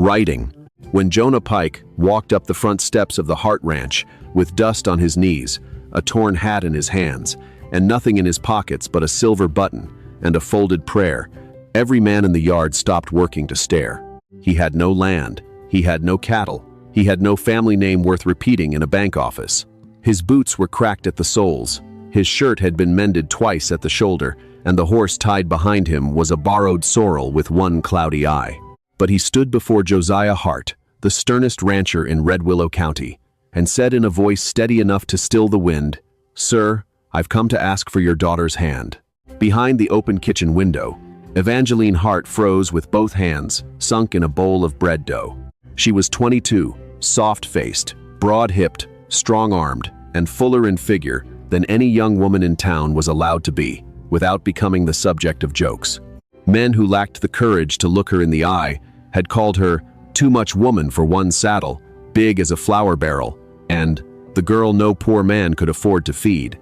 Writing. When Jonah Pike walked up the front steps of the Hart Ranch with dust on his knees, a torn hat in his hands, and nothing in his pockets but a silver button and a folded prayer, every man in the yard stopped working to stare. He had no land, he had no cattle, he had no family name worth repeating in a bank office. His boots were cracked at the soles, his shirt had been mended twice at the shoulder, and the horse tied behind him was a borrowed sorrel with one cloudy eye. But he stood before Josiah Hart, the sternest rancher in Red Willow County, and said in a voice steady enough to still the wind, "Sir, I've come to ask for your daughter's hand." Behind the open kitchen window, Evangeline Hart froze with both hands sunk in a bowl of bread dough. She was 22, soft-faced, broad-hipped, strong-armed, and fuller in figure than any young woman in town was allowed to be, without becoming the subject of jokes. Men who lacked the courage to look her in the eye had called her too much woman for one saddle, big as a flour barrel, and the girl no poor man could afford to feed.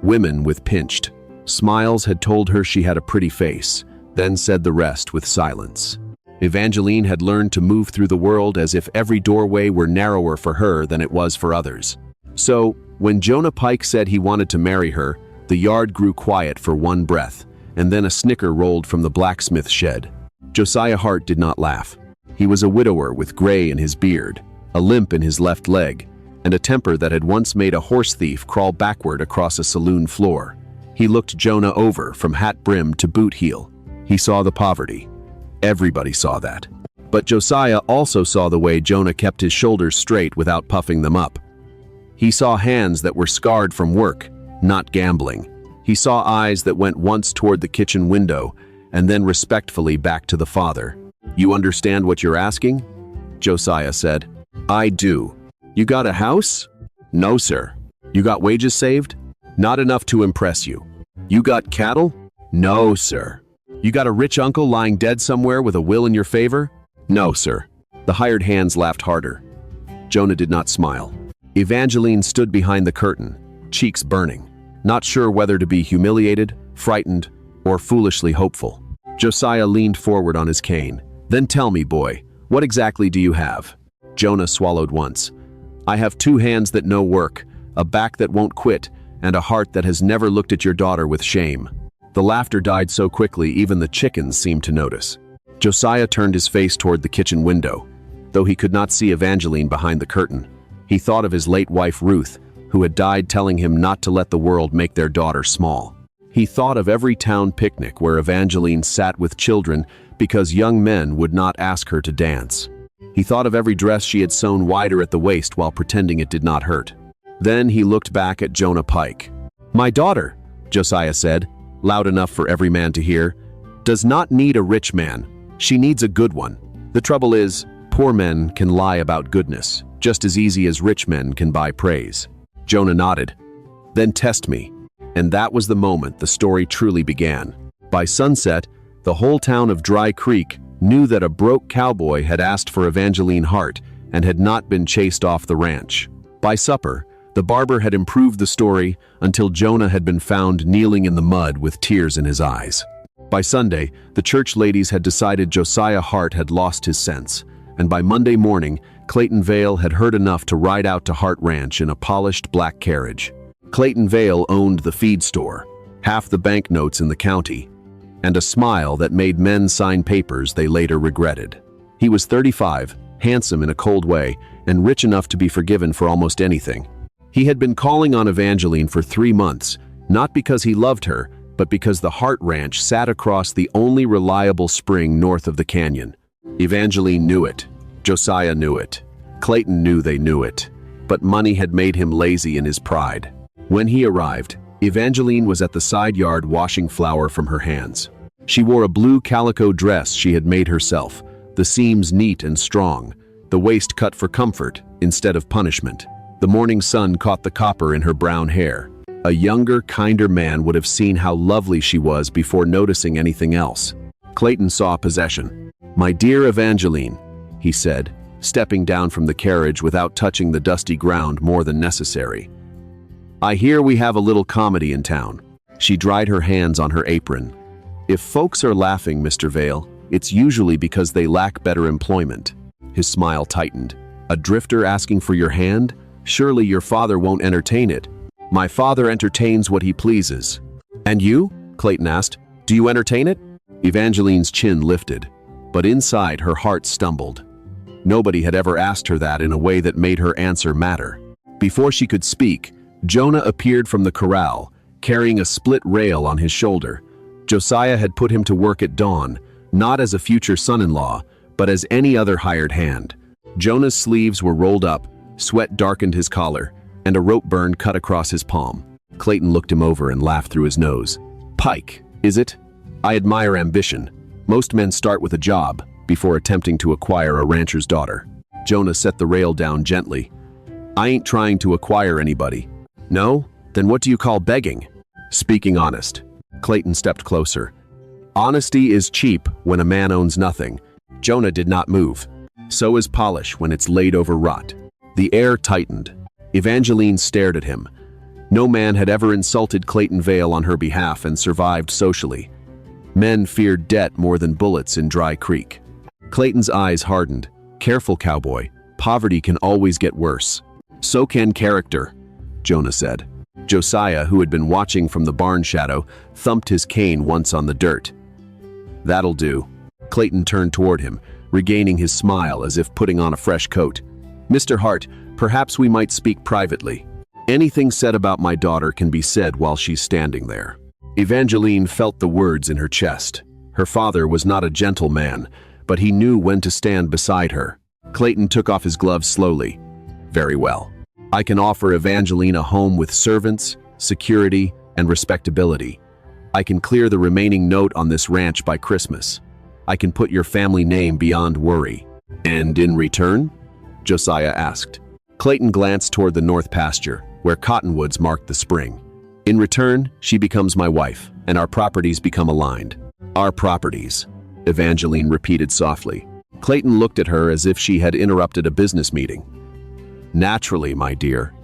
Women with pinched smiles had told her she had a pretty face, then said the rest with silence. Evangeline had learned to move through the world as if every doorway were narrower for her than it was for others. So, when Jonah Pike said he wanted to marry her, the yard grew quiet for one breath, and then a snicker rolled from the blacksmith shed. Josiah Hart did not laugh. He was a widower with gray in his beard, a limp in his left leg, and a temper that had once made a horse thief crawl backward across a saloon floor. He looked Jonah over from hat brim to boot heel. He saw the poverty. Everybody saw that. But Josiah also saw the way Jonah kept his shoulders straight without puffing them up. He saw hands that were scarred from work, not gambling. He saw eyes that went once toward the kitchen window and then respectfully back to the father. "You understand what you're asking?" Josiah said. "I do." "You got a house?" "No, sir." "You got wages saved?" "Not enough to impress you." "You got cattle?" "No, sir." "You got a rich uncle lying dead somewhere with a will in your favor?" "No, sir." The hired hands laughed harder. Jonah did not smile. Evangeline stood behind the curtain, cheeks burning, not sure whether to be humiliated, frightened, or foolishly hopeful. Josiah leaned forward on his cane. "Then tell me, boy, what exactly do you have?" Jonah swallowed once. "I have two hands that know work, a back that won't quit, and a heart that has never looked at your daughter with shame." The laughter died so quickly even the chickens seemed to notice. Josiah turned his face toward the kitchen window. Though he could not see Evangeline behind the curtain, he thought of his late wife Ruth, who had died telling him not to let the world make their daughter small. He thought of every town picnic where Evangeline sat with children because young men would not ask her to dance. He thought of every dress she had sewn wider at the waist while pretending it did not hurt. Then he looked back at Jonah Pike. "My daughter," Josiah said, loud enough for every man to hear, "does not need a rich man. She needs a good one. The trouble is, poor men can lie about goodness, just as easy as rich men can buy praise." Jonah nodded. "Then test me." And that was the moment the story truly began. By sunset, the whole town of Dry Creek knew that a broke cowboy had asked for Evangeline Hart and had not been chased off the ranch. By supper, the barber had improved the story until Jonah had been found kneeling in the mud with tears in his eyes. By Sunday, the church ladies had decided Josiah Hart had lost his sense, and by Monday morning, Clayton Vale had heard enough to ride out to Hart Ranch in a polished black carriage. Clayton Vale owned the feed store, half the banknotes in the county, and a smile that made men sign papers they later regretted. He was 35, handsome in a cold way, and rich enough to be forgiven for almost anything. He had been calling on Evangeline for 3 months, not because he loved her, but because the Hart Ranch sat across the only reliable spring north of the canyon. Evangeline knew it. Josiah knew it. Clayton knew they knew it. But money had made him lazy in his pride. When he arrived, Evangeline was at the side yard washing flour from her hands. She wore a blue calico dress she had made herself, the seams neat and strong, the waist cut for comfort instead of punishment. The morning sun caught the copper in her brown hair. A younger, kinder man would have seen how lovely she was before noticing anything else. Clayton saw possession. "My dear Evangeline," he said, stepping down from the carriage without touching the dusty ground more than necessary. "I hear we have a little comedy in town." She dried her hands on her apron. "If folks are laughing, Mr. Vale, it's usually because they lack better employment." His smile tightened. A drifter asking for your hand? Surely your father won't entertain it. My father entertains what he pleases. And you? Clayton asked. Do you entertain it? Evangeline's chin lifted, but inside her heart stumbled. Nobody had ever asked her that in a way that made her answer matter. Before she could speak, Jonah appeared from the corral, carrying a split rail on his shoulder. Josiah had put him to work at dawn, not as a future son-in-law, but as any other hired hand. Jonah's sleeves were rolled up, sweat darkened his collar, and a rope burn cut across his palm. Clayton looked him over and laughed through his nose. Pike, is it? I admire ambition. Most men start with a job before attempting to acquire a rancher's daughter. Jonah set the rail down gently. I ain't trying to acquire anybody. No? Then what do you call begging? Speaking honest. Clayton stepped closer. Honesty is cheap when a man owns nothing. Jonah did not move. So is polish when it's laid over rot. The air tightened. Evangeline stared at him. No man had ever insulted Clayton Vale on her behalf and survived socially. Men feared debt more than bullets in Dry Creek. Clayton's eyes hardened. Careful, cowboy. Poverty can always get worse. So can character, Jonah said. Josiah, who had been watching from the barn shadow, thumped his cane once on the dirt. That'll do. Clayton turned toward him, regaining his smile as if putting on a fresh coat. Mr. Hart, perhaps we might speak privately. Anything said about my daughter can be said while she's standing there. Evangeline felt the words in her chest. Her father was not a gentle man, but he knew when to stand beside her. Clayton took off his gloves slowly. Very well. I can offer Evangeline a home with servants, security, and respectability. I can clear the remaining note on this ranch by Christmas. I can put your family name beyond worry. And in return? Josiah asked. Clayton glanced toward the north pasture, where cottonwoods marked the spring. In return, she becomes my wife, and our properties become aligned. Our properties, Evangeline repeated softly. Clayton looked at her as if she had interrupted a business meeting. Naturally, my dear.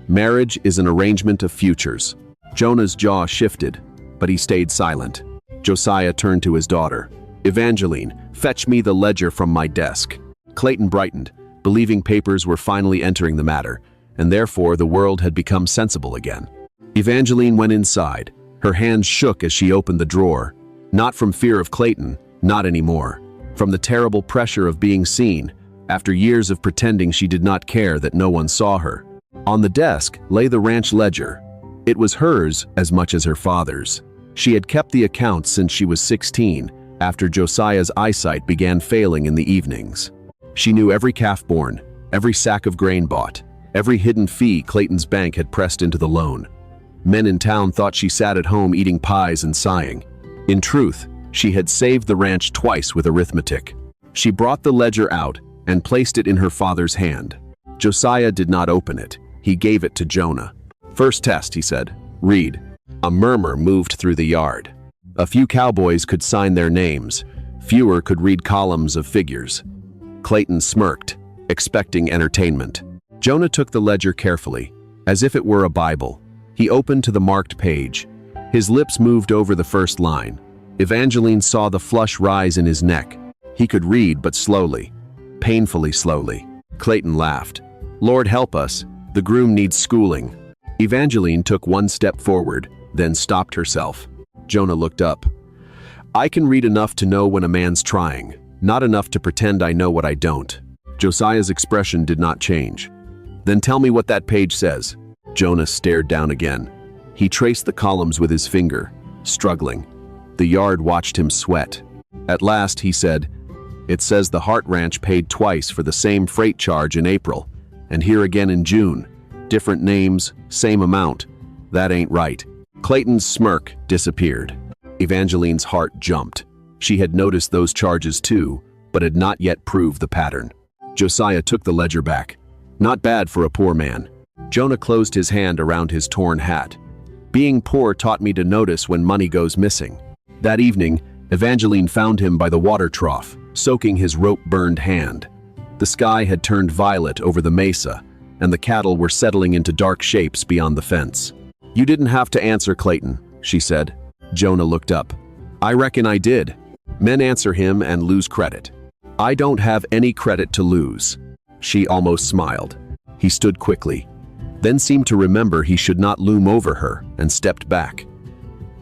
Marriage is an arrangement of futures. Jonah's jaw shifted, but he stayed silent. Josiah turned to his daughter. Evangeline, fetch me the ledger from my desk. Clayton brightened, believing papers were finally entering the matter, and therefore the world had become sensible again. Evangeline went inside. Her hands shook as she opened the drawer. Not from fear of Clayton, not anymore. From the terrible pressure of being seen, after years of pretending she did not care that no one saw her. On the desk lay the ranch ledger. It was hers as much as her father's. She had kept the accounts since she was 16, after Josiah's eyesight began failing in the evenings. She knew every calf born, every sack of grain bought, every hidden fee Clayton's bank had pressed into the loan. Men in town thought she sat at home eating pies and sighing. In truth, she had saved the ranch twice with arithmetic. She brought the ledger out and placed it in her father's hand. Josiah did not open it. He gave it to Jonah. First test, he said. Read. A murmur moved through the yard. A few cowboys could sign their names. Fewer could read columns of figures. Clayton smirked, expecting entertainment. Jonah took the ledger carefully, as if it were a Bible. He opened to the marked page. His lips moved over the first line. Evangeline saw the flush rise in his neck. He could read, but slowly, painfully slowly. Clayton laughed. Lord help us, the groom needs schooling. Evangeline took one step forward, then stopped herself. Jonah looked up. I can read enough to know when a man's trying, not enough to pretend I know what I don't. Josiah's expression did not change. Then tell me what that page says. Jonah stared down again. He traced the columns with his finger, struggling. The yard watched him sweat. At last, he said, It says the Hart Ranch paid twice for the same freight charge in April, and here again in June. Different names, same amount. That ain't right. Clayton's smirk disappeared. Evangeline's heart jumped. She had noticed those charges too, but had not yet proved the pattern. Josiah took the ledger back. Not bad for a poor man. Jonah closed his hand around his torn hat. Being poor taught me to notice when money goes missing. That evening, Evangeline found him by the water trough, soaking his rope-burned hand. The sky had turned violet over the mesa, and the cattle were settling into dark shapes beyond the fence. You didn't have to answer, Clayton, she said. Jonah looked up. I reckon I did. Men answer him and lose credit. I don't have any credit to lose." She almost smiled. He stood quickly, then seemed to remember he should not loom over her, and stepped back.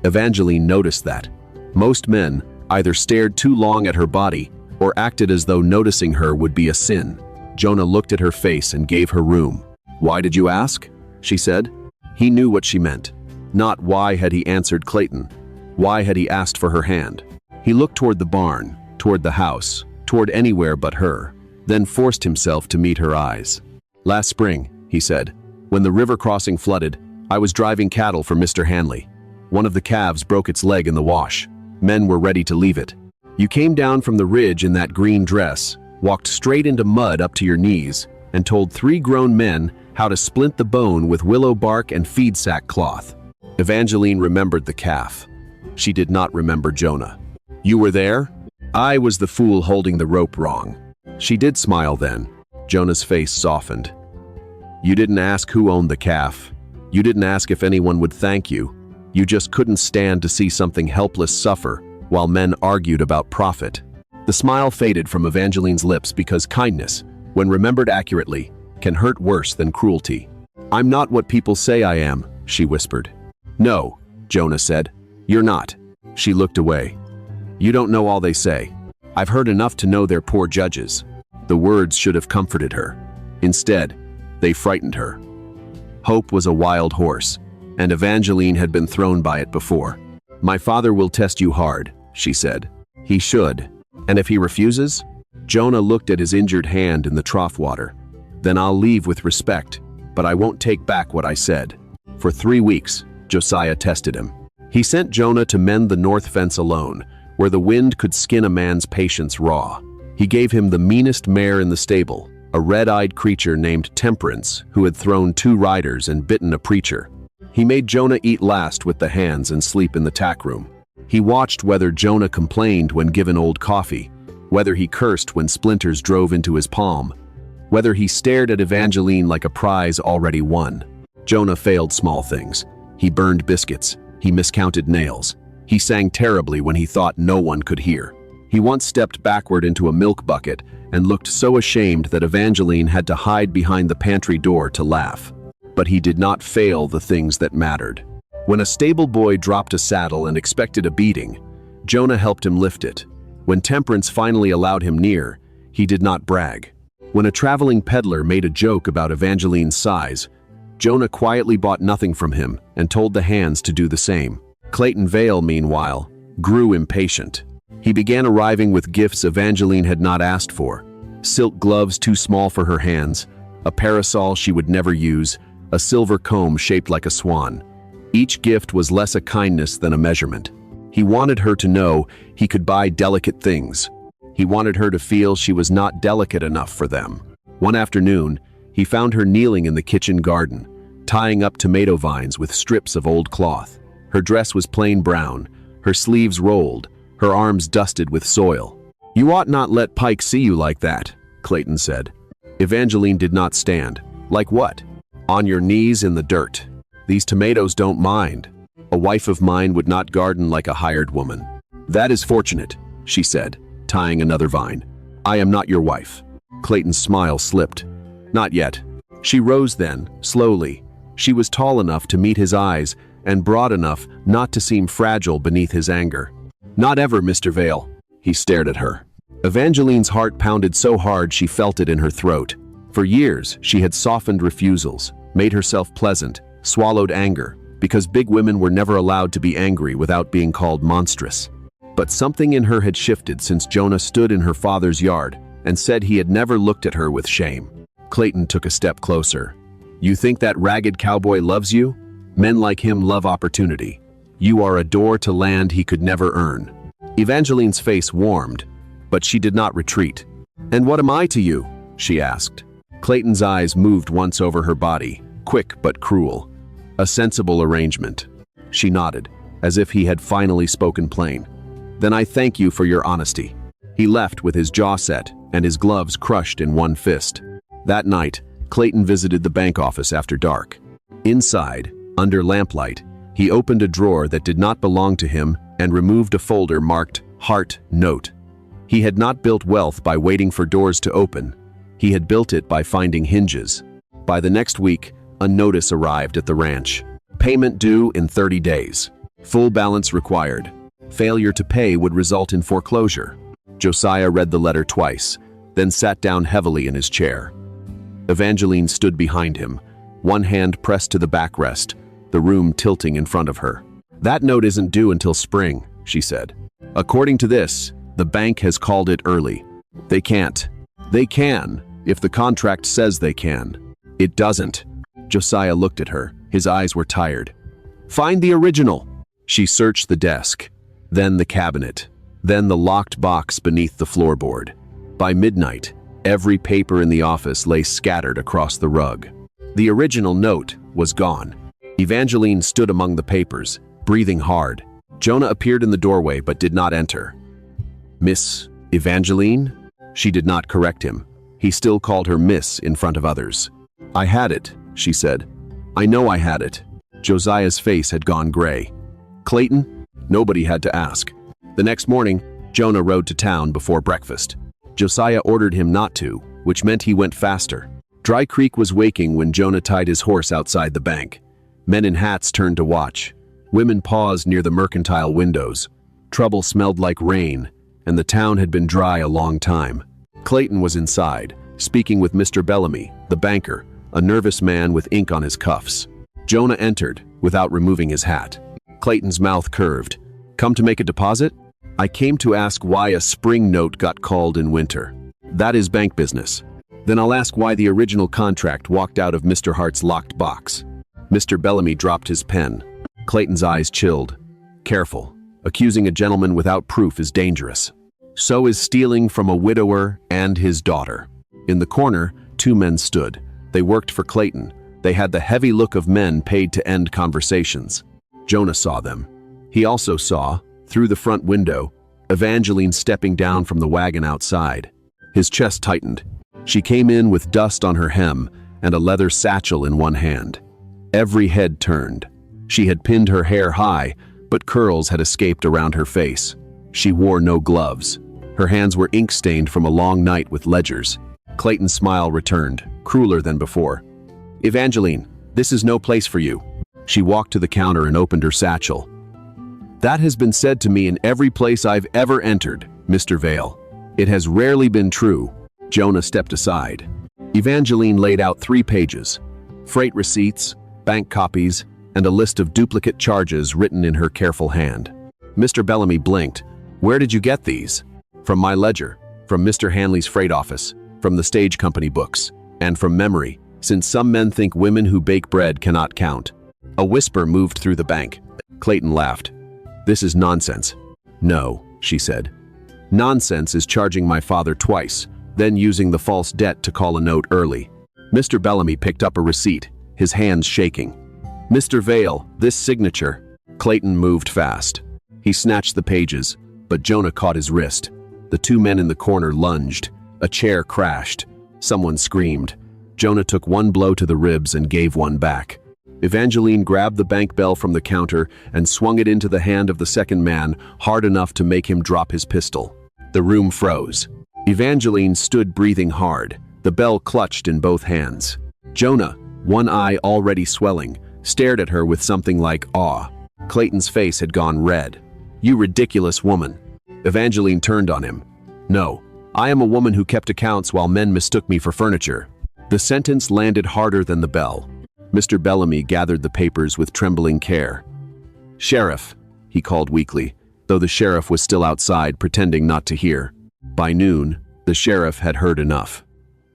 Evangeline noticed that. Most men either stared too long at her body or acted as though noticing her would be a sin. Jonah looked at her face and gave her room. "Why did you ask?" she said. He knew what she meant. Not why had he answered Clayton. Why had he asked for her hand? He looked toward the barn, toward the house, toward anywhere but her, then forced himself to meet her eyes. "Last spring," he said, "when the river crossing flooded, I was driving cattle for Mr. Hanley. One of the calves broke its leg in the wash. Men were ready to leave it. You came down from the ridge in that green dress, walked straight into mud up to your knees, and told 3 grown men how to splint the bone with willow bark and feed sack cloth." Evangeline remembered the calf. She did not remember Jonah. "You were there? I was the fool holding the rope wrong." She did smile then. Jonah's face softened. "You didn't ask who owned the calf. You didn't ask if anyone would thank you. You just couldn't stand to see something helpless suffer while men argued about profit." The smile faded from Evangeline's lips because kindness, when remembered accurately, can hurt worse than cruelty. "I'm not what people say I am," she whispered. "No," Jonah said. "You're not." She looked away. "You don't know all they say. I've heard enough to know they're poor judges." The words should have comforted her. Instead, they frightened her. Hope was a wild horse, and Evangeline had been thrown by it before. "My father will test you hard," she said. "He should. And if he refuses?" Jonah looked at his injured hand in the trough water. "Then I'll leave with respect, but I won't take back what I said." For 3 weeks, Josiah tested him. He sent Jonah to mend the north fence alone, where the wind could skin a man's patience raw. He gave him the meanest mare in the stable, a red-eyed creature named Temperance, who had thrown 2 riders and bitten a preacher. He made Jonah eat last with the hands and sleep in the tack room. He watched whether Jonah complained when given old coffee, whether he cursed when splinters drove into his palm, whether he stared at Evangeline like a prize already won. Jonah failed small things. He burned biscuits. He miscounted nails. He sang terribly when he thought no one could hear. He once stepped backward into a milk bucket and looked so ashamed that Evangeline had to hide behind the pantry door to laugh. But he did not fail the things that mattered. When a stable boy dropped a saddle and expected a beating, Jonah helped him lift it. When Temperance finally allowed him near, he did not brag. When a traveling peddler made a joke about Evangeline's size, Jonah quietly bought nothing from him and told the hands to do the same. Clayton Vale, meanwhile, grew impatient. He began arriving with gifts Evangeline had not asked for: silk gloves too small for her hands, a parasol she would never use, a silver comb shaped like a swan. Each gift was less a kindness than a measurement. He wanted her to know he could buy delicate things. He wanted her to feel she was not delicate enough for them. One afternoon, he found her kneeling in the kitchen garden, tying up tomato vines with strips of old cloth. Her dress was plain brown, her sleeves rolled, her arms dusted with soil. "You ought not let Pike see you like that," Clayton said. Evangeline did not stand. "Like what?" "On your knees in the dirt. These tomatoes don't mind. A wife of mine would not garden like a hired woman." "That is fortunate," she said, tying another vine. "I am not your wife." Clayton's smile slipped. "Not yet." She rose then, slowly. She was tall enough to meet his eyes and broad enough not to seem fragile beneath his anger. "Not ever, Mr. Vale." He stared at her. Evangeline's heart pounded so hard she felt it in her throat. For years, she had softened refusals, made herself pleasant, swallowed anger, because big women were never allowed to be angry without being called monstrous. But something in her had shifted since Jonah stood in her father's yard and said he had never looked at her with shame. Clayton took a step closer. "You think that ragged cowboy loves you? Men like him love opportunity. You are a door to land he could never earn." Evangeline's face warmed, but she did not retreat. "And what am I to you?" she asked. Clayton's eyes moved once over her body, quick but cruel. "A sensible arrangement." She nodded, as if he had finally spoken plain. "Then I thank you for your honesty." He left with his jaw set and his gloves crushed in one fist. That night, Clayton visited the bank office after dark. Inside, under lamplight, he opened a drawer that did not belong to him and removed a folder marked "Heart Note." He had not built wealth by waiting for doors to open. He had built it by finding hinges. By the next week, a notice arrived at the ranch. Payment due in 30 days. Full balance required. Failure to pay would result in foreclosure. Josiah read the letter twice, then sat down heavily in his chair. Evangeline stood behind him, one hand pressed to the backrest, the room tilting in front of her. "That note isn't due until spring," she said. "According to this, the bank has called it early. They can't. They can, if the contract says they can. It doesn't." Josiah looked at her. His eyes were tired. "Find the original." She searched the desk, then the cabinet, then the locked box beneath the floorboard. By midnight, every paper in the office lay scattered across the rug. The original note was gone. Evangeline stood among the papers, breathing hard. Jonah appeared in the doorway but did not enter. "Miss Evangeline?" She did not correct him. He still called her Miss in front of others. "I had it," she said. "I know I had it." Josiah's face had gone gray. "Clayton?" Nobody had to ask. The next morning, Jonah rode to town before breakfast. Josiah ordered him not to, which meant he went faster. Dry Creek was waking when Jonah tied his horse outside the bank. Men in hats turned to watch. Women paused near the mercantile windows. Trouble smelled like rain, and the town had been dry a long time. Clayton was inside, speaking with Mr. Bellamy, the banker, a nervous man with ink on his cuffs. Jonah entered, without removing his hat. Clayton's mouth curved. "Come to make a deposit?" "I came to ask why a spring note got called in winter." "That is bank business." "Then I'll ask why the original contract walked out of Mr. Hart's locked box." Mr. Bellamy dropped his pen. Clayton's eyes chilled. "Careful. Accusing a gentleman without proof is dangerous. So is stealing from a widower and his daughter." In the corner, two men stood. They worked for Clayton. They had the heavy look of men paid to end conversations. Jonah saw them. He also saw, through the front window, Evangeline stepping down from the wagon outside. His chest tightened. She came in with dust on her hem and a leather satchel in one hand. Every head turned. She had pinned her hair high, but curls had escaped around her face. She wore no gloves. Her hands were ink-stained from a long night with ledgers. Clayton's smile returned, crueler than before. "Evangeline, this is no place for you." She walked to the counter and opened her satchel. "That has been said to me in every place I've ever entered, Mr. Vale. It has rarely been true." Jonah stepped aside. Evangeline laid out 3 pages. Freight receipts, bank copies, and a list of duplicate charges written in her careful hand. Mr. Bellamy blinked. "Where did you get these?" "From my ledger, from Mr. Hanley's freight office, from the stage company books, and from memory, since some men think women who bake bread cannot count." A whisper moved through the bank. Clayton laughed. "This is nonsense." "No," she said. "Nonsense is charging my father twice, then using the false debt to call a note early." Mr. Bellamy picked up a receipt, his hands shaking. "Mr. Vale, this signature." Clayton moved fast. He snatched the pages, but Jonah caught his wrist. The 2 men in the corner lunged. A chair crashed. Someone screamed. Jonah took one blow to the ribs and gave one back. Evangeline grabbed the bank bell from the counter and swung it into the hand of the second man, hard enough to make him drop his pistol. The room froze. Evangeline stood breathing hard, the bell clutched in both hands. Jonah, one eye already swelling, stared at her with something like awe. Clayton's face had gone red. "You ridiculous woman." Evangeline turned on him. "No, I am a woman who kept accounts while men mistook me for furniture." The sentence landed harder than the bell. Mr. Bellamy gathered the papers with trembling care. "Sheriff," he called weakly, though the sheriff was still outside pretending not to hear. By noon, the sheriff had heard enough.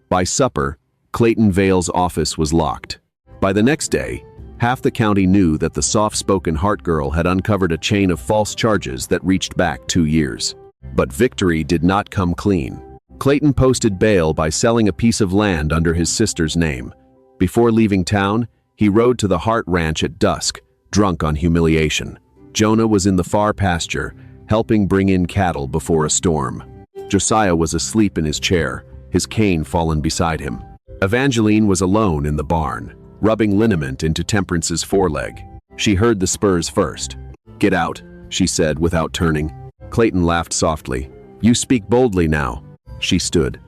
By supper, Clayton Vale's office was locked. By the next day, half the county knew that the soft-spoken Hart girl had uncovered a chain of false charges that reached back 2 years. But victory did not come clean. Clayton posted bail by selling a piece of land under his sister's name. Before leaving town, he rode to the Hart ranch at dusk, drunk on humiliation. Jonah was in the far pasture, helping bring in cattle before a storm. Josiah was asleep in his chair, his cane fallen beside him. Evangeline was alone in the barn, rubbing liniment into Temperance's foreleg. She heard the spurs first. "Get out," she said without turning. Clayton laughed softly. You speak boldly now. She stood.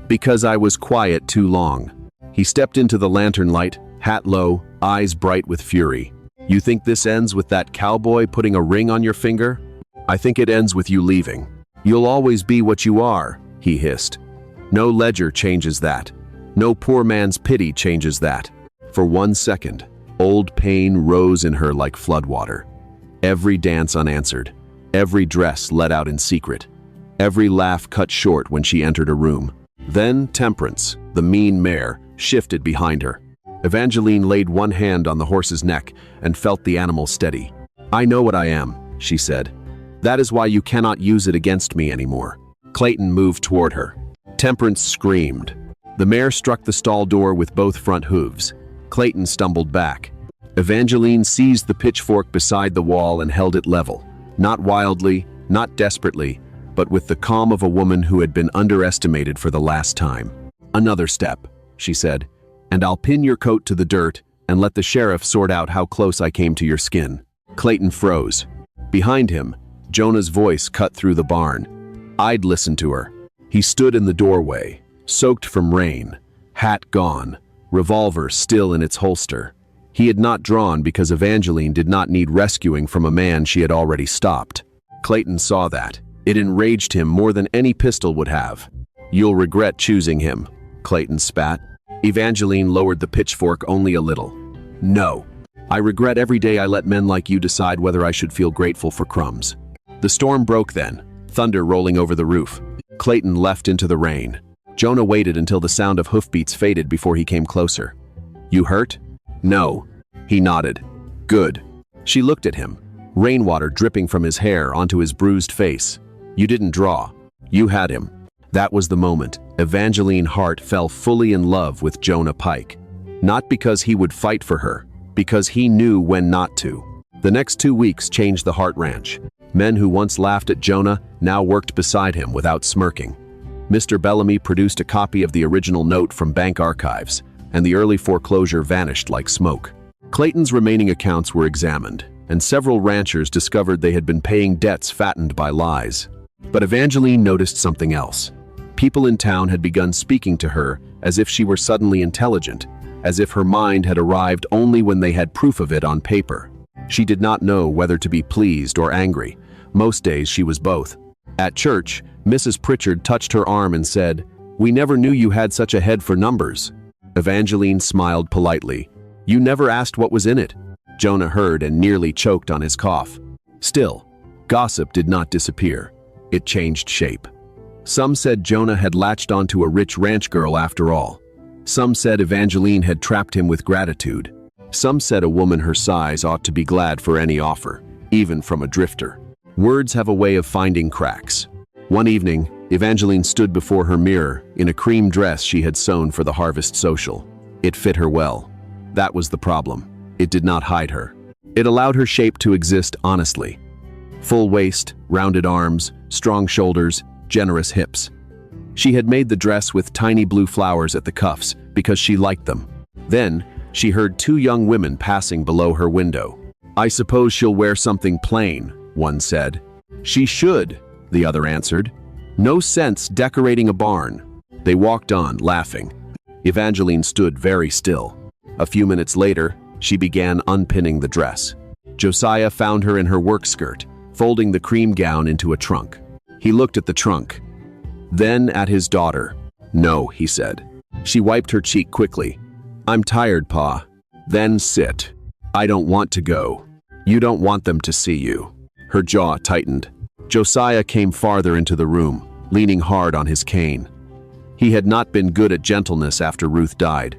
Because I was quiet too long. He stepped into the lantern light, hat low, eyes bright with fury. You think this ends with that cowboy putting a ring on your finger? I think it ends with you leaving. You'll always be what you are, he hissed. No ledger changes that. No poor man's pity changes that. For 1 second, old pain rose in her like floodwater. Every dance unanswered. Every dress let out in secret. Every laugh cut short when she entered a room. Then Temperance, the mean mare, shifted behind her. Evangeline laid one hand on the horse's neck and felt the animal steady. I know what I am, she said. That is why you cannot use it against me anymore. Clayton moved toward her. Temperance screamed. The mare struck the stall door with both front hooves. Clayton stumbled back. Evangeline seized the pitchfork beside the wall and held it level. Not wildly, not desperately, but with the calm of a woman who had been underestimated for the last time. Another step, she said, and I'll pin your coat to the dirt and let the sheriff sort out how close I came to your skin. Clayton froze. Behind him, Jonah's voice cut through the barn. I'd listen to her. He stood in the doorway, soaked from rain, hat gone, revolver still in its holster. He had not drawn because Evangeline did not need rescuing from a man she had already stopped. Clayton saw that. It enraged him more than any pistol would have. You'll regret choosing him, Clayton spat. Evangeline lowered the pitchfork only a little. No. I regret every day I let men like you decide whether I should feel grateful for crumbs. The storm broke then, thunder rolling over the roof. Clayton left into the rain. Jonah waited until the sound of hoofbeats faded before he came closer. You hurt? No. He nodded. Good. She looked at him, rainwater dripping from his hair onto his bruised face. You didn't draw. You had him. That was the moment Evangeline Hart fell fully in love with Jonah Pike. Not because he would fight for her, because he knew when not to. The next 2 weeks changed the Hart Ranch. Men who once laughed at Jonah now worked beside him without smirking. Mr. Bellamy produced a copy of the original note from bank archives, and the early foreclosure vanished like smoke. Clayton's remaining accounts were examined, and several ranchers discovered they had been paying debts fattened by lies. But Evangeline noticed something else. People in town had begun speaking to her as if she were suddenly intelligent, as if her mind had arrived only when they had proof of it on paper. She did not know whether to be pleased or angry. Most days she was both. At church, Mrs. Pritchard touched her arm and said, "We never knew you had such a head for numbers." Evangeline smiled politely. "You never asked what was in it." Jonah heard and nearly choked on his cough. Still, gossip did not disappear. It changed shape. Some said Jonah had latched onto a rich ranch girl after all. Some said Evangeline had trapped him with gratitude. Some said a woman her size ought to be glad for any offer, even from a drifter. Words have a way of finding cracks. One evening, Evangeline stood before her mirror in a cream dress she had sewn for the harvest social. It fit her well. That was the problem. It did not hide her. It allowed her shape to exist honestly. Full waist, rounded arms, strong shoulders, generous hips. She had made the dress with tiny blue flowers at the cuffs because she liked them. Then, she heard 2 young women passing below her window. "I suppose she'll wear something plain," one said. "She should," the other answered. "No sense decorating a barn." They walked on, laughing. Evangeline stood very still. A few minutes later, she began unpinning the dress. Josiah found her in her work skirt, folding the cream gown into a trunk. He looked at the trunk, then at his daughter. "No," he said. She wiped her cheek quickly. "I'm tired, Pa." "Then sit." "I don't want to go." "You don't want them to see you." Her jaw tightened. Josiah came farther into the room, leaning hard on his cane. He had not been good at gentleness after Ruth died.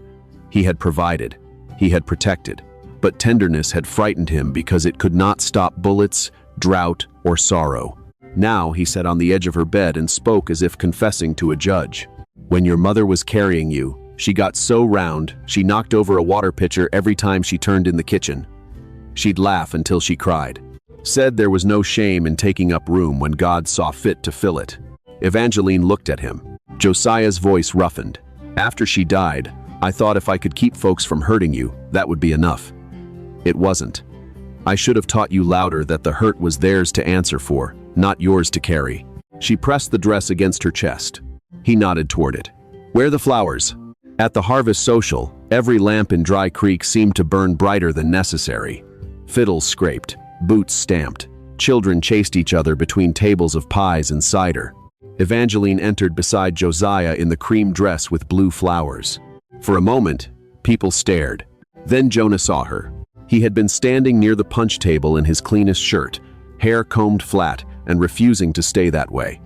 He had provided. He had protected. But tenderness had frightened him because it could not stop bullets, drought, or sorrow. Now he sat on the edge of her bed and spoke as if confessing to a judge. "When your mother was carrying you, she got so round, she knocked over a water pitcher every time she turned in the kitchen. She'd laugh until she cried. Said there was no shame in taking up room when God saw fit to fill it." Evangeline looked at him. Josiah's voice roughened. "After she died, I thought if I could keep folks from hurting you, that would be enough. It wasn't. I should have taught you louder that the hurt was theirs to answer for, not yours to carry." She pressed the dress against her chest. He nodded toward it. "Where are the flowers?" At the harvest social, every lamp in Dry Creek seemed to burn brighter than necessary. Fiddles scraped, boots stamped. Children chased each other between tables of pies and cider. Evangeline entered beside Josiah in the cream dress with blue flowers. For a moment, people stared. Then Jonah saw her. He had been standing near the punch table in his cleanest shirt, hair combed flat and refusing to stay that way.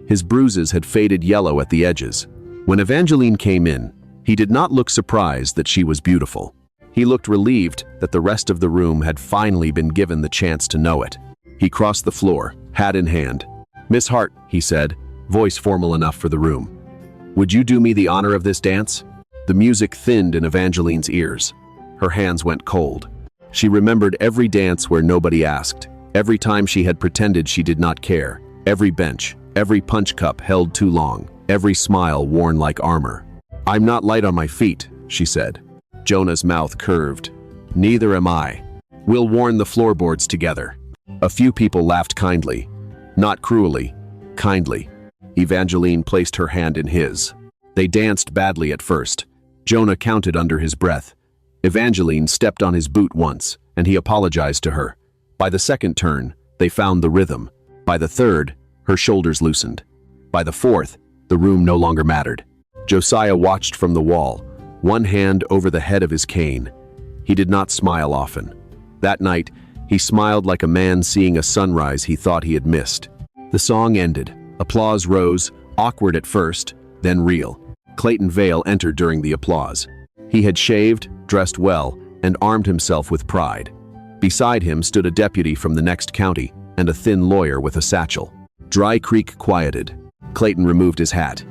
His bruises had faded yellow at the edges. When Evangeline came in, he did not look surprised that she was beautiful. He looked relieved that the rest of the room had finally been given the chance to know it. He crossed the floor, hat in hand. "Miss Hart," he said, voice formal enough for the room. "Would you do me the honor of this dance?" The music thinned in Evangeline's ears. Her hands went cold. She remembered every dance where nobody asked, every time she had pretended she did not care, every bench, every punch cup held too long, every smile worn like armor. "I'm not light on my feet," she said. Jonah's mouth curved. "Neither am I. We'll warm the floorboards together." A few people laughed kindly. Not cruelly, kindly. Evangeline placed her hand in his. They danced badly at first. Jonah counted under his breath. Evangeline stepped on his boot once, and he apologized to her. By the second turn, they found the rhythm. By the third, her shoulders loosened. By the fourth, the room no longer mattered. Josiah watched from the wall, one hand over the head of his cane. He did not smile often. That night, he smiled like a man seeing a sunrise he thought he had missed. The song ended. Applause rose, awkward at first, then real. Clayton Vale entered during the applause. He had shaved, dressed well, and armed himself with pride. Beside him stood a deputy from the next county and a thin lawyer with a satchel. Dry Creek quieted. Clayton removed his hat.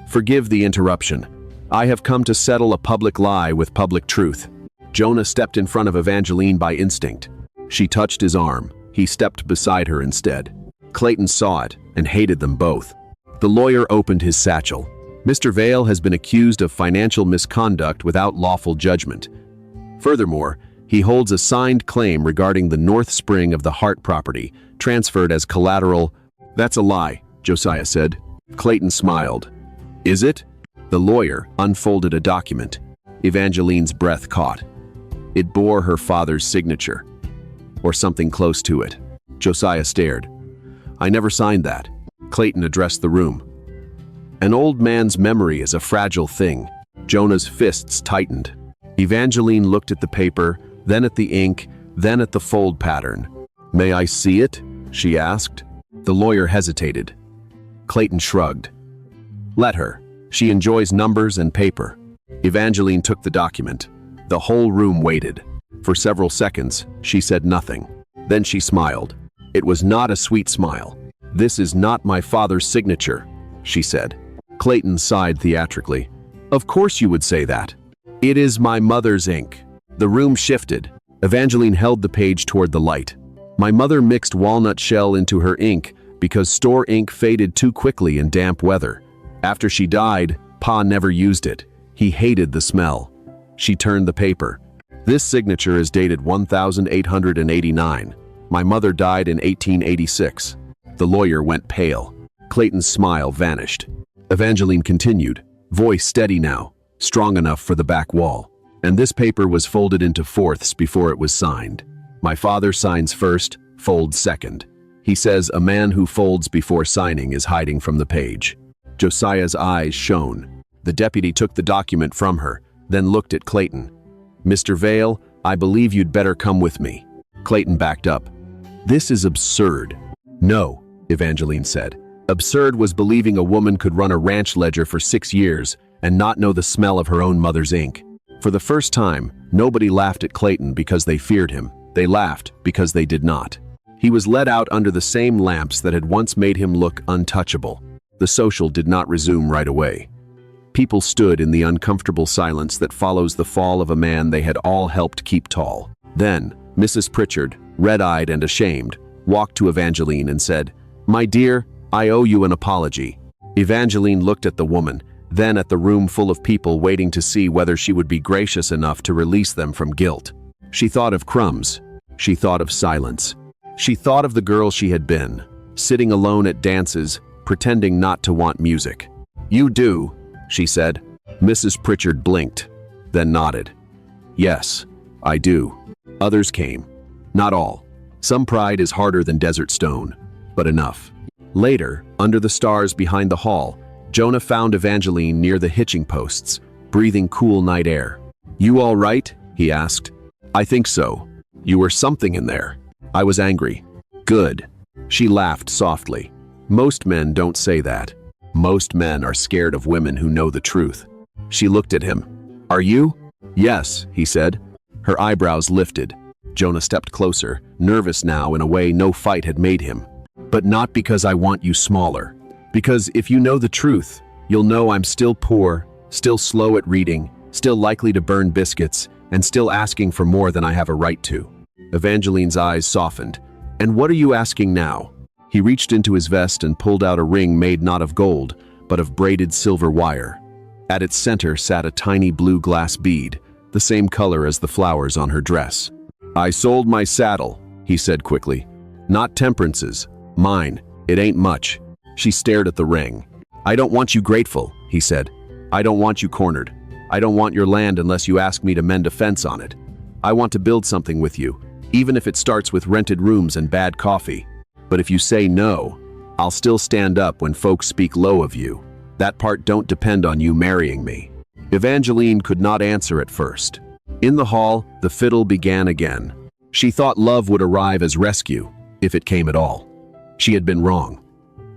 "Forgive the interruption. I have come to settle a public lie with public truth." Jonah stepped in front of Evangeline by instinct. She touched his arm. He stepped beside her instead. Clayton saw it and hated them both. The lawyer opened his satchel. "Mr. Vale has been accused of financial misconduct without lawful judgment. Furthermore, he holds a signed claim regarding the north spring of the Hart property, transferred as collateral." "That's a lie," Josiah said. Clayton smiled. "Is it?" The lawyer unfolded a document. Evangeline's breath caught. It bore her father's signature, or something close to it. Josiah stared. "I never signed that." Clayton addressed the room. "An old man's memory is a fragile thing." Jonah's fists tightened. Evangeline looked at the paper, then at the ink, then at the fold pattern. "May I see it?" she asked. The lawyer hesitated. Clayton shrugged. "Let her. She enjoys numbers and paper." Evangeline took the document. The whole room waited. For several seconds, she said nothing. Then she smiled. It was not a sweet smile. "This is not my father's signature," she said. Clayton sighed theatrically. "Of course you would say that. It is my mother's ink." The room shifted. Evangeline held the page toward the light. "My mother mixed walnut shell into her ink because store ink faded too quickly in damp weather. After she died, Pa never used it. He hated the smell." She turned the paper. "This signature is dated 1889. My mother died in 1886. The lawyer went pale. Clayton's smile vanished. Evangeline continued, voice steady now, strong enough for the back wall. "And this paper was folded into fourths before it was signed. My father signs first, folds second. He says a man who folds before signing is hiding from the page." Josiah's eyes shone. The deputy took the document from her, then looked at Clayton. "Mr. Vale, I believe you'd better come with me." Clayton backed up. "This is absurd." "No," Evangeline said. Absurd was believing a woman could run a ranch ledger for 6 years and not know the smell of her own mother's ink. For the first time, nobody laughed at Clayton because they feared him. They laughed because they did not. He was led out under the same lamps that had once made him look untouchable. The social did not resume right away. People stood in the uncomfortable silence that follows the fall of a man they had all helped keep tall. Then, Mrs. Pritchard, red-eyed and ashamed, walked to Evangeline and said, "My dear, I owe you an apology." Evangeline looked at the woman, then at the room full of people waiting to see whether she would be gracious enough to release them from guilt. She thought of crumbs. She thought of silence. She thought of the girl she had been, sitting alone at dances, pretending not to want music. "You do," she said. Mrs. Pritchard blinked, then nodded. "Yes, I do." Others came. Not all. Some pride is harder than desert stone, but enough. Later, under the stars behind the hall, Jonah found Evangeline near the hitching posts, breathing cool night air. "You all right?" he asked. "I think so. You were something in there." I was angry. "Good." She laughed softly. Most men don't say that. Most men are scared of women who know the truth. She looked at him. "Are you?" "Yes," he said. Her eyebrows lifted. Jonah stepped closer, nervous now in a way no fight had made him. "But not because I want you smaller. Because if you know the truth, you'll know I'm still poor, still slow at reading, still likely to burn biscuits, and still asking for more than I have a right to." Evangeline's eyes softened. "And what are you asking now?" He reached into his vest and pulled out a ring made not of gold, but of braided silver wire. At its center sat a tiny blue glass bead, the same color as the flowers on her dress. "I sold my saddle," he said quickly. "Not Temperance's. Mine. It ain't much." She stared at the ring. "I don't want you grateful," he said. "I don't want you cornered. I don't want your land unless you ask me to mend a fence on it. I want to build something with you, even if it starts with rented rooms and bad coffee. But if you say no, I'll still stand up when folks speak low of you. That part don't depend on you marrying me." Evangeline could not answer at first. In the hall, the fiddle began again. She thought love would arrive as rescue, if it came at all. She had been wrong.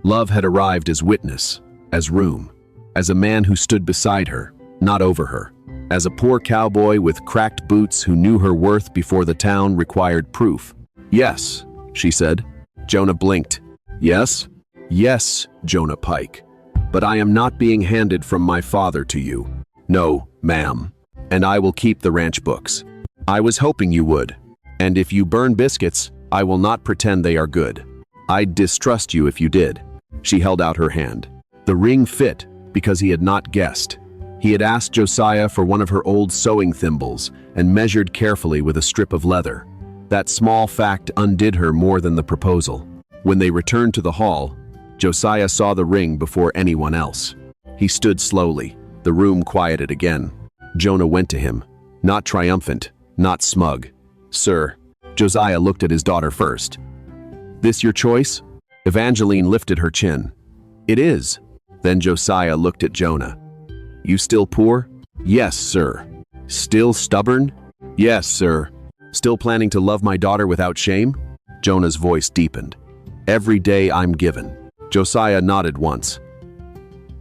Love had arrived as witness, as room, as a man who stood beside her, not over her, as a poor cowboy with cracked boots who knew her worth before the town required proof. "Yes," she said. Jonah blinked. "Yes?" "Yes, Jonah Pike. But I am not being handed from my father to you. No, ma'am. And I will keep the ranch books. I was hoping you would. And if you burn biscuits, I will not pretend they are good. I'd distrust you if you did." She held out her hand. The ring fit because he had not guessed. He had asked Josiah for one of her old sewing thimbles and measured carefully with a strip of leather. That small fact undid her more than the proposal. When they returned to the hall, Josiah saw the ring before anyone else. He stood slowly. The room quieted again. Jonah went to him, not triumphant, not smug. "Sir." Josiah looked at his daughter first. "This your choice?" Evangeline lifted her chin. "It is." Then Josiah looked at Jonah. "You still poor?" "Yes, sir." "Still stubborn?" "Yes, sir." "Still planning to love my daughter without shame?" Jonah's voice deepened. "Every day I'm given." Josiah nodded once.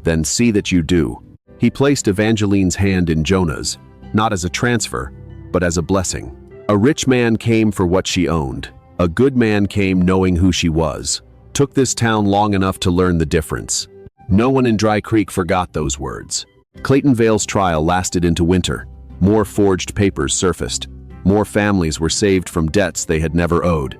"Then see that you do." He placed Evangeline's hand in Jonah's, not as a transfer, but as a blessing. A rich man came for what she owned. A good man came knowing who she was. Took this town long enough to learn the difference. No one in Dry Creek forgot those words. Clayton Vale's trial lasted into winter. More forged papers surfaced. More families were saved from debts they had never owed.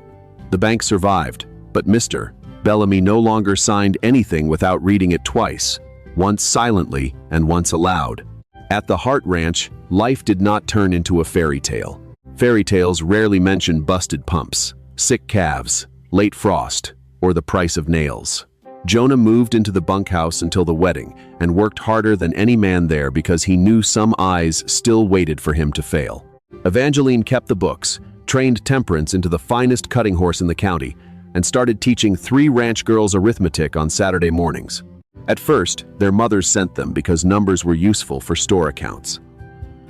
The bank survived, but Mr. Bellamy no longer signed anything without reading it twice, once silently and once aloud. At the Hart Ranch, life did not turn into a fairy tale. Fairy tales rarely mention busted pumps, sick calves, late frost, or the price of nails. Jonah moved into the bunkhouse until the wedding and worked harder than any man there because he knew some eyes still waited for him to fail. Evangeline kept the books, trained Temperance into the finest cutting horse in the county, and started teaching 3 ranch girls arithmetic on Saturday mornings. At first, their mothers sent them because numbers were useful for store accounts.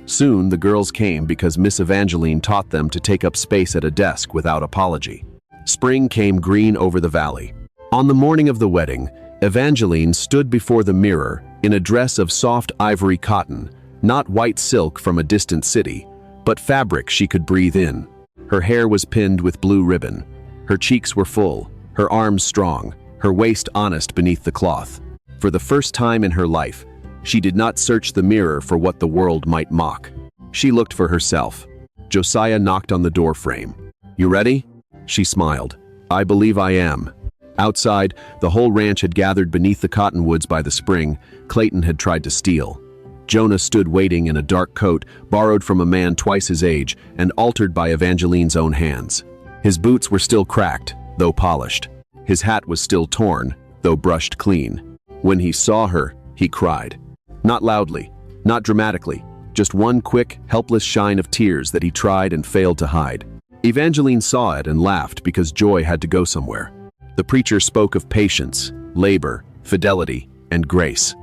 Soon, the girls came because Miss Evangeline taught them to take up space at a desk without apology. Spring came green over the valley. On the morning of the wedding, Evangeline stood before the mirror in a dress of soft ivory cotton, not white silk from a distant city, but fabric she could breathe in. Her hair was pinned with blue ribbon. Her cheeks were full, her arms strong, her waist honest beneath the cloth. For the first time in her life, she did not search the mirror for what the world might mock. She looked for herself. Josiah knocked on the door frame. "You ready?" She smiled. "I believe I am." Outside, the whole ranch had gathered beneath the cottonwoods by the spring Clayton had tried to steal. Jonah stood waiting in a dark coat borrowed from a man twice his age and altered by Evangeline's own hands. His boots were still cracked, though polished. His hat was still torn, though brushed clean. When he saw her, he cried. Not loudly, not dramatically, just one quick, helpless shine of tears that he tried and failed to hide. Evangeline saw it and laughed because joy had to go somewhere. The preacher spoke of patience, labor, fidelity, and grace.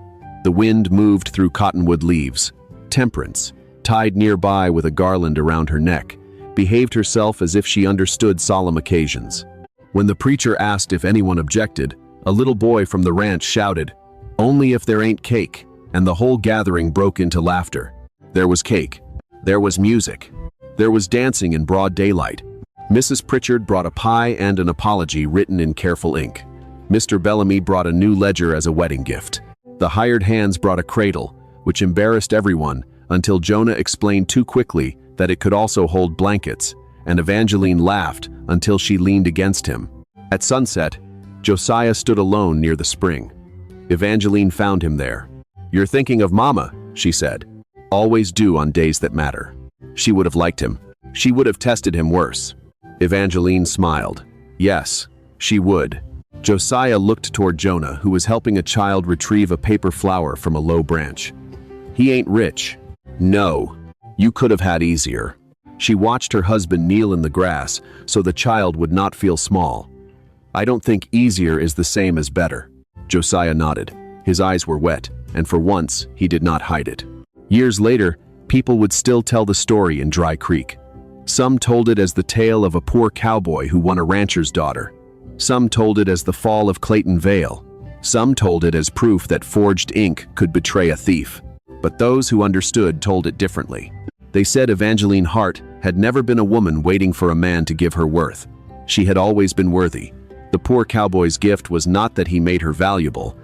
The wind moved through cottonwood leaves. Temperance, tied nearby with a garland around her neck, behaved herself as if she understood solemn occasions. When the preacher asked if anyone objected, a little boy from the ranch shouted, "Only if there ain't cake," and the whole gathering broke into laughter. There was cake. There was music. There was dancing in broad daylight. Mrs. Pritchard brought a pie and an apology written in careful ink. Mr. Bellamy brought a new ledger as a wedding gift. The hired hands brought a cradle, which embarrassed everyone until Jonah explained too quickly that it could also hold blankets, and Evangeline laughed until she leaned against him. At sunset, Josiah stood alone near the spring. Evangeline found him there. "You're thinking of Mama," she said. "Always do on days that matter." She would have liked him. She would have tested him worse. Evangeline smiled. Yes, she would. Josiah looked toward Jonah, who was helping a child retrieve a paper flower from a low branch. "He ain't rich." "No, you could have had easier." She watched her husband kneel in the grass so the child would not feel small. "I don't think easier is the same as better." Josiah nodded. His eyes were wet, and for once, he did not hide it. Years later, people would still tell the story in Dry Creek. Some told it as the tale of a poor cowboy who won a rancher's daughter. Some told it as the fall of Clayton Vale. Some told it as proof that forged ink could betray a thief. But those who understood told it differently. They said Evangeline Hart had never been a woman waiting for a man to give her worth. She had always been worthy. The poor cowboy's gift was not that he made her valuable,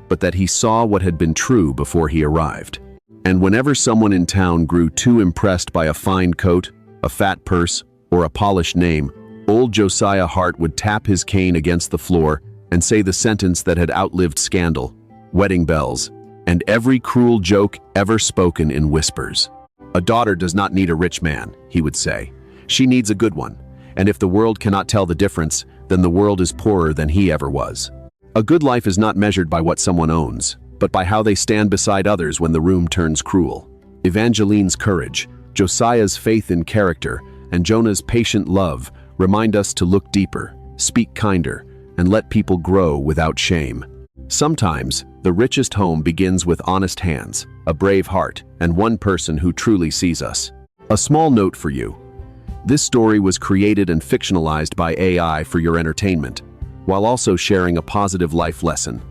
but that he saw what had been true before he arrived. And whenever someone in town grew too impressed by a fine coat, a fat purse, or a polished name, old Josiah Hart would tap his cane against the floor and say the sentence that had outlived scandal, wedding bells, and every cruel joke ever spoken in whispers. "A daughter does not need a rich man," he would say. "She needs a good one, and if the world cannot tell the difference, then the world is poorer than he ever was." A good life is not measured by what someone owns, but by how they stand beside others when the room turns cruel. Evangeline's courage, Josiah's faith in character, and Jonah's patient love remind us to look deeper, speak kinder, and let people grow without shame. Sometimes, the richest home begins with honest hands, a brave heart, and one person who truly sees us. A small note for you. This story was created and fictionalized by AI for your entertainment, while also sharing a positive life lesson.